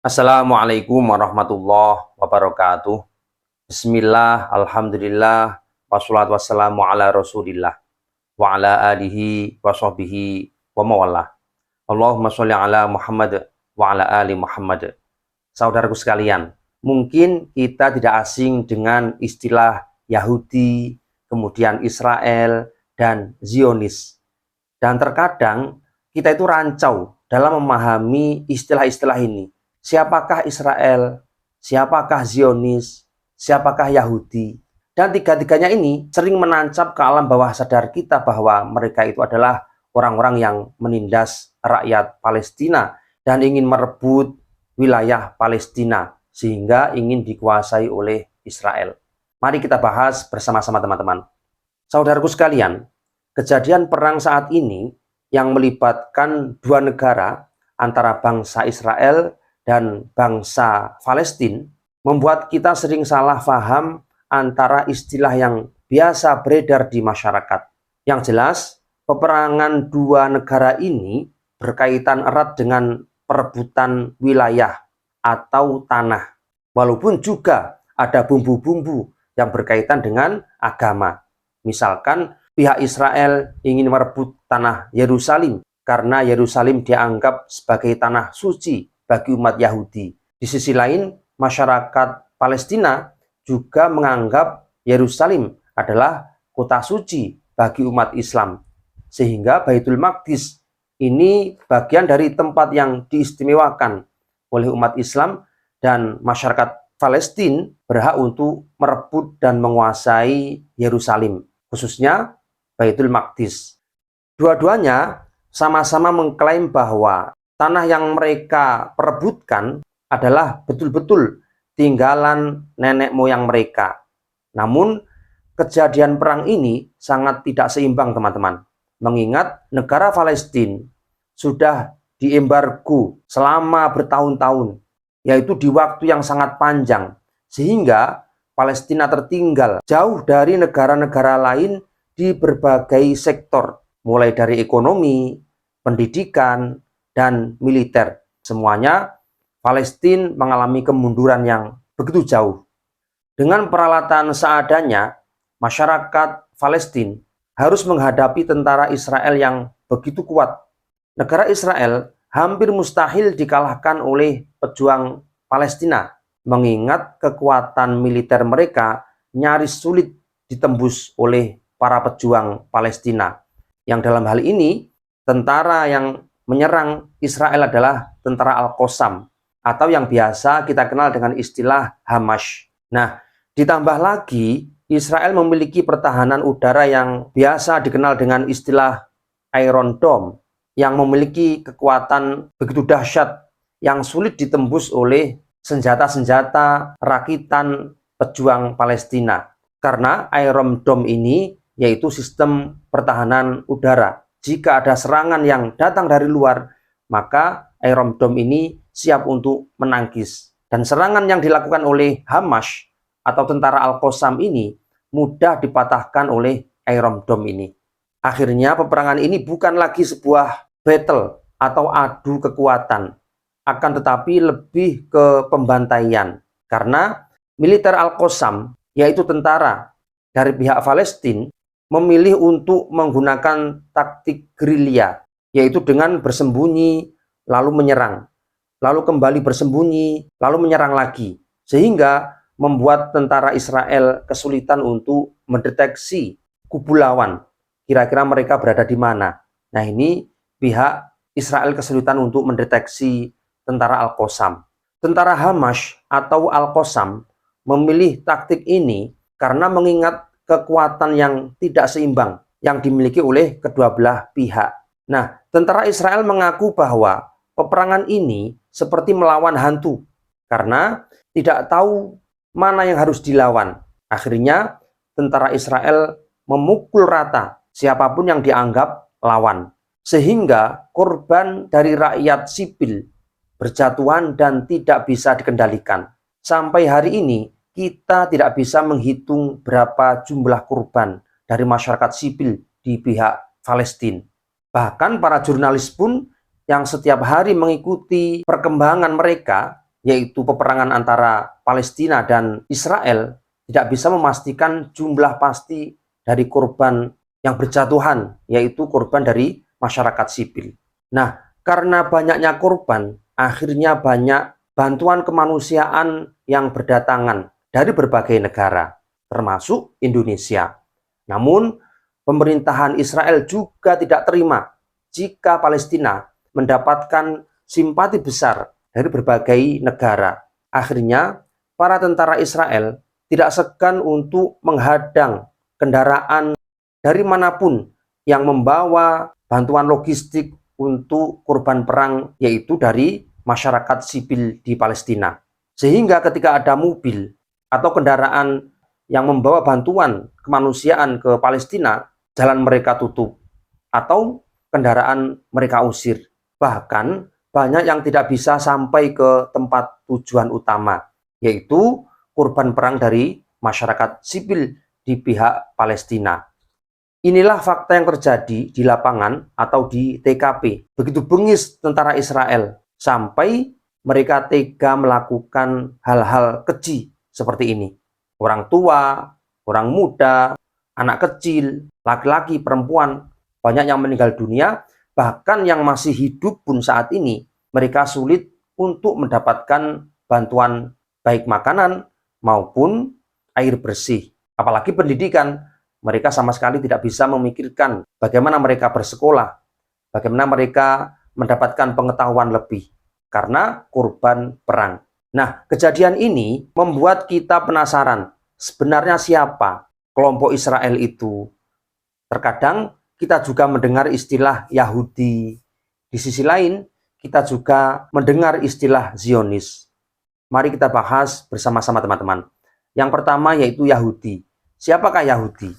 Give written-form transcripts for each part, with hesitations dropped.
Assalamualaikum warahmatullahi wabarakatuh. Bismillah, alhamdulillah, wassalatu wassalamu ala rasulillah, wa ala alihi wa sahbihi wa mawallah. Allahumma sholli ala Muhammad wa ala ali Muhammad. Saudaraku sekalian, mungkin kita tidak asing dengan istilah Yahudi, kemudian Israel, dan Zionis. Dan terkadang kita itu rancau dalam memahami istilah-istilah ini. Siapakah Israel? Siapakah Zionis? Siapakah Yahudi? Dan tiga-tiganya ini sering menancap ke alam bawah sadar kita bahwa mereka itu adalah orang-orang yang menindas rakyat Palestina dan ingin merebut wilayah Palestina sehingga ingin dikuasai oleh Israel. Mari kita bahas bersama-sama teman-teman. Saudaraku sekalian, kejadian perang saat ini yang melibatkan dua negara antara bangsa Israel dan bangsa Palestina membuat kita sering salah paham antara istilah yang biasa beredar di masyarakat. Yang jelas, peperangan dua negara ini berkaitan erat dengan perebutan wilayah atau tanah. Walaupun juga ada bumbu-bumbu yang berkaitan dengan agama. Misalkan pihak Israel ingin merebut tanah Yerusalem karena Yerusalem dianggap sebagai tanah suci bagi umat Yahudi. Di sisi lain, masyarakat Palestina juga menganggap Yerusalem adalah kota suci bagi umat Islam. Sehingga Baitul Maqdis ini bagian dari tempat yang diistimewakan oleh umat Islam dan masyarakat Palestina berhak untuk merebut dan menguasai Yerusalem, khususnya Baitul Maqdis. Dua-duanya sama-sama mengklaim bahwa tanah yang mereka perebutkan adalah betul-betul tinggalan nenek moyang mereka. Namun, kejadian perang ini sangat tidak seimbang, teman-teman. Mengingat negara Palestina sudah diembargo selama bertahun-tahun, yaitu di waktu yang sangat panjang, sehingga Palestina tertinggal jauh dari negara-negara lain di berbagai sektor, mulai dari ekonomi, pendidikan, dan militer. Semuanya Palestina mengalami kemunduran yang begitu jauh. Dengan peralatan seadanya, masyarakat Palestina harus menghadapi tentara Israel yang begitu kuat. Negara Israel hampir mustahil dikalahkan oleh pejuang Palestina, mengingat kekuatan militer mereka nyaris sulit ditembus oleh para pejuang Palestina. Yang dalam hal ini, tentara yang menyerang Israel adalah tentara Al-Qassam atau yang biasa kita kenal dengan istilah Hamas. Nah, ditambah lagi Israel memiliki pertahanan udara yang biasa dikenal dengan istilah Iron Dome yang memiliki kekuatan begitu dahsyat yang sulit ditembus oleh senjata-senjata rakitan pejuang Palestina. Karena Iron Dome ini yaitu sistem pertahanan udara. Jika ada serangan yang datang dari luar, maka Iron Dome ini siap untuk menangkis. Dan serangan yang dilakukan oleh Hamas atau tentara Al-Qassam ini mudah dipatahkan oleh Iron Dome ini. Akhirnya peperangan ini bukan lagi sebuah battle atau adu kekuatan, akan tetapi lebih ke pembantaian. Karena militer Al-Qassam, yaitu tentara dari pihak Palestina, memilih untuk menggunakan taktik gerilya, yaitu dengan bersembunyi lalu menyerang, lalu kembali bersembunyi lalu menyerang lagi, sehingga membuat tentara Israel kesulitan untuk mendeteksi kubu lawan, kira-kira mereka berada di mana. Nah, ini pihak Israel kesulitan untuk mendeteksi tentara Al-Qassam. Tentara Hamas atau Al-Qassam memilih taktik ini karena mengingat kekuatan yang tidak seimbang yang dimiliki oleh kedua belah pihak. Nah, tentara Israel mengaku bahwa peperangan ini seperti melawan hantu karena tidak tahu mana yang harus dilawan. Akhirnya, tentara Israel memukul rata siapapun yang dianggap lawan, sehingga korban dari rakyat sipil berjatuhan dan tidak bisa dikendalikan. Sampai hari ini, kita tidak bisa menghitung berapa jumlah korban dari masyarakat sipil di pihak Palestina. Bahkan para jurnalis pun yang setiap hari mengikuti perkembangan mereka, yaitu peperangan antara Palestina dan Israel, tidak bisa memastikan jumlah pasti dari korban yang berjatuhan, yaitu korban dari masyarakat sipil. Nah, karena banyaknya korban, akhirnya banyak bantuan kemanusiaan yang berdatangan dari berbagai negara, termasuk Indonesia. Namun, pemerintahan Israel juga tidak terima jika Palestina mendapatkan simpati besar dari berbagai negara. Akhirnya, para tentara Israel tidak segan untuk menghadang kendaraan dari manapun yang membawa bantuan logistik untuk korban perang, yaitu dari masyarakat sipil di Palestina. Sehingga ketika ada mobil atau kendaraan yang membawa bantuan kemanusiaan ke Palestina, jalan mereka tutup atau kendaraan mereka usir. Bahkan banyak yang tidak bisa sampai ke tempat tujuan utama, yaitu korban perang dari masyarakat sipil di pihak Palestina. Inilah fakta yang terjadi di lapangan atau di TKP. Begitu bengis tentara Israel sampai mereka tega melakukan hal-hal keji seperti ini. Orang tua, orang muda, anak kecil, laki-laki, perempuan, banyak yang meninggal dunia, bahkan yang masih hidup pun saat ini, mereka sulit untuk mendapatkan bantuan baik makanan maupun air bersih. Apalagi pendidikan, mereka sama sekali tidak bisa memikirkan bagaimana mereka bersekolah, bagaimana mereka mendapatkan pengetahuan lebih, karena korban perang. Nah, kejadian ini membuat kita penasaran, sebenarnya siapa kelompok Israel itu? Terkadang kita juga mendengar istilah Yahudi. Di sisi lain, kita juga mendengar istilah Zionis. Mari kita bahas bersama-sama teman-teman. Yang pertama yaitu Yahudi. Siapakah Yahudi?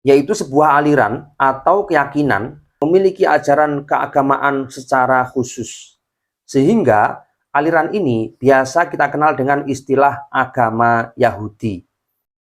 Yaitu sebuah aliran atau keyakinan memiliki ajaran keagamaan secara khusus. Sehingga aliran ini biasa kita kenal dengan istilah agama Yahudi.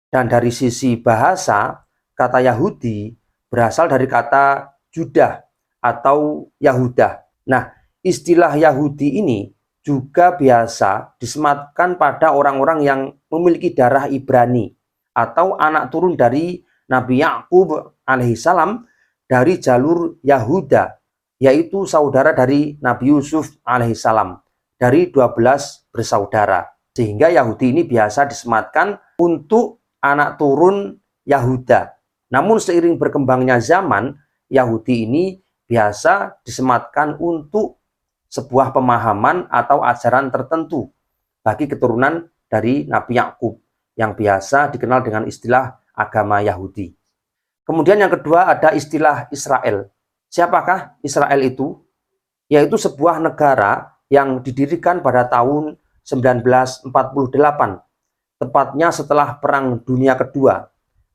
Dan dari sisi bahasa, kata Yahudi berasal dari kata Judah atau Yahuda. Nah, istilah Yahudi ini juga biasa disematkan pada orang-orang yang memiliki darah Ibrani atau anak turun dari Nabi Yakub alaihissalam dari jalur Yahuda, yaitu saudara dari Nabi Yusuf alaihissalam dari 12 bersaudara. Sehingga Yahudi ini biasa disematkan untuk anak turun Yahuda. Namun seiring berkembangnya zaman, Yahudi ini biasa disematkan untuk sebuah pemahaman atau ajaran tertentu bagi keturunan dari Nabi Yakub yang biasa dikenal dengan istilah agama Yahudi. Kemudian yang kedua ada istilah Israel. Siapakah Israel itu? Yaitu sebuah negara yang didirikan pada tahun 1948, tepatnya setelah Perang Dunia Kedua.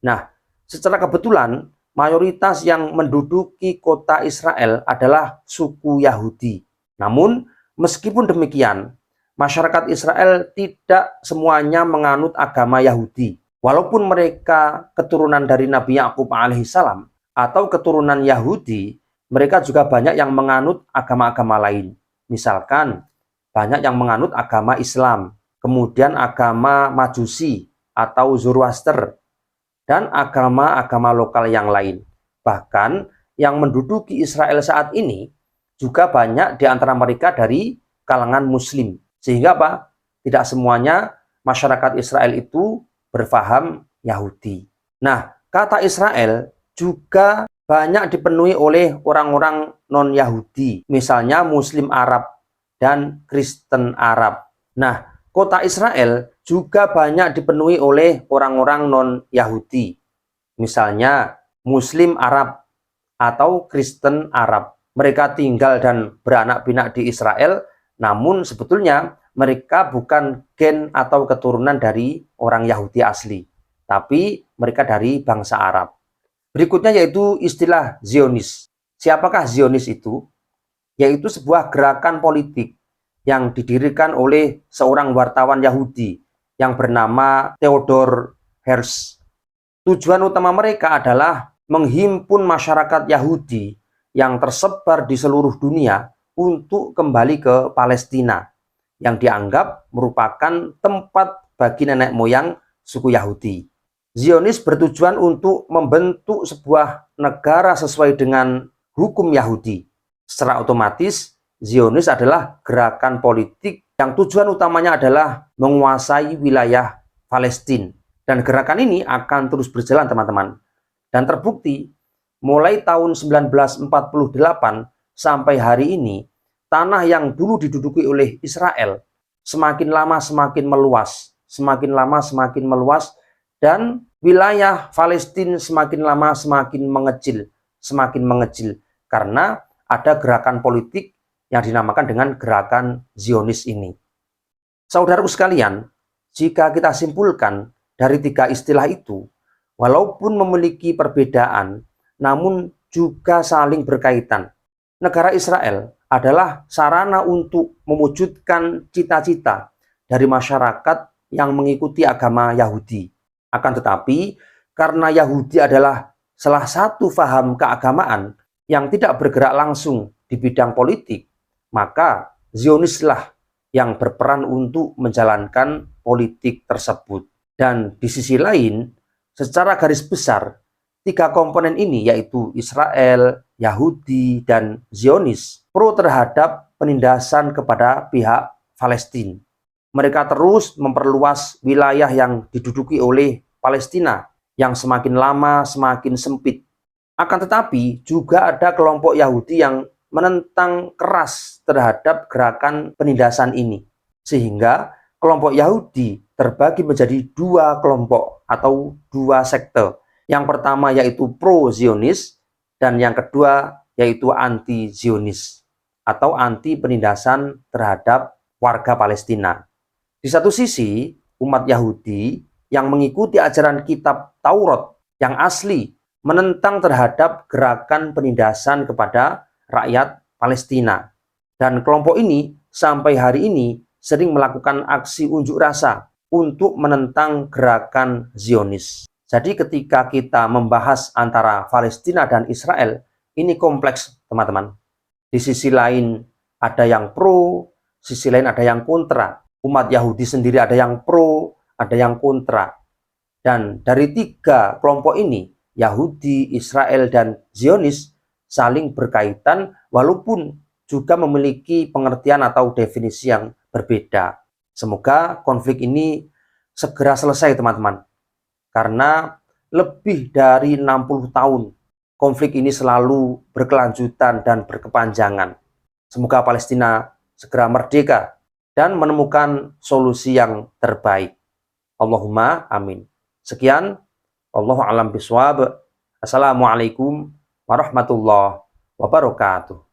Nah, secara kebetulan mayoritas yang menduduki kota Israel adalah suku Yahudi. Namun, meskipun demikian, masyarakat Israel tidak semuanya menganut agama Yahudi. Walaupun mereka keturunan dari Nabi Yakub alaihissalam atau keturunan Yahudi, mereka juga banyak yang menganut agama-agama lain. Misalkan, banyak yang menganut agama Islam, kemudian agama Majusi atau Zoroaster, dan agama-agama lokal yang lain. Bahkan, yang menduduki Israel saat ini juga banyak di antara mereka dari kalangan Muslim. Sehingga apa? Tidak semuanya masyarakat Israel itu berfaham Yahudi. Nah, kata Israel juga banyak dipenuhi oleh orang-orang non-Yahudi, misalnya Muslim Arab dan Kristen Arab. Nah, kota Israel juga banyak dipenuhi oleh orang-orang non-Yahudi, misalnya Muslim Arab atau Kristen Arab. Mereka tinggal dan beranak pinak di Israel, namun sebetulnya mereka bukan gen atau keturunan dari orang Yahudi asli, tapi mereka dari bangsa Arab. Berikutnya yaitu istilah Zionis. Siapakah Zionis itu? Yaitu sebuah gerakan politik yang didirikan oleh seorang wartawan Yahudi yang bernama Theodor Herzl. Tujuan utama mereka adalah menghimpun masyarakat Yahudi yang tersebar di seluruh dunia untuk kembali ke Palestina. yang dianggap merupakan tempat bagi nenek moyang suku Yahudi. Zionis bertujuan untuk membentuk sebuah negara sesuai dengan hukum Yahudi. Secara otomatis, Zionis adalah gerakan politik yang tujuan utamanya adalah menguasai wilayah Palestina. Dan gerakan ini akan terus berjalan, teman-teman. Dan terbukti, mulai tahun 1948 sampai hari ini, tanah yang dulu diduduki oleh Israel semakin lama semakin meluas, semakin lama semakin meluas, dan wilayah Palestina semakin lama semakin mengecil, karena ada gerakan politik yang dinamakan dengan gerakan Zionis ini. Saudaraku sekalian, jika kita simpulkan dari tiga istilah itu, walaupun memiliki perbedaan, namun juga saling berkaitan. Negara Israel adalah sarana untuk mewujudkan cita-cita dari masyarakat yang mengikuti agama Yahudi. Akan tetapi, karena Yahudi adalah salah satu faham keagamaan yang tidak bergerak langsung di bidang politik, maka Zionislah yang berperan untuk menjalankan politik tersebut. Dan di sisi lain, secara garis besar, tiga komponen ini yaitu Israel, Yahudi, dan Zionis pro terhadap penindasan kepada pihak Palestina. Mereka terus memperluas wilayah yang diduduki oleh Palestina yang semakin lama semakin sempit. Akan tetapi juga ada kelompok Yahudi yang menentang keras terhadap gerakan penindasan ini. Sehingga kelompok Yahudi terbagi menjadi dua kelompok atau dua sekte. Yang pertama yaitu pro-Zionis dan yang kedua yaitu anti-Zionis atau anti penindasan terhadap warga Palestina. Di satu sisi, umat Yahudi yang mengikuti ajaran kitab Taurat yang asli menentang terhadap gerakan penindasan kepada rakyat Palestina. Dan kelompok ini sampai hari ini sering melakukan aksi unjuk rasa untuk menentang gerakan Zionis. Jadi ketika kita membahas antara Palestina dan Israel, ini kompleks, teman-teman. Di sisi lain ada yang pro, sisi lain ada yang kontra. Umat Yahudi sendiri ada yang pro, ada yang kontra. Dan dari tiga kelompok ini, Yahudi, Israel, dan Zionis saling berkaitan walaupun juga memiliki pengertian atau definisi yang berbeda. Semoga konflik ini segera selesai, teman-teman. Karena lebih dari 60 tahun konflik ini selalu berkelanjutan dan berkepanjangan. Semoga Palestina segera merdeka dan menemukan solusi yang terbaik. Allahumma amin. Sekian, Wallahu a'lam bishawab. Assalamualaikum warahmatullahi wabarakatuh.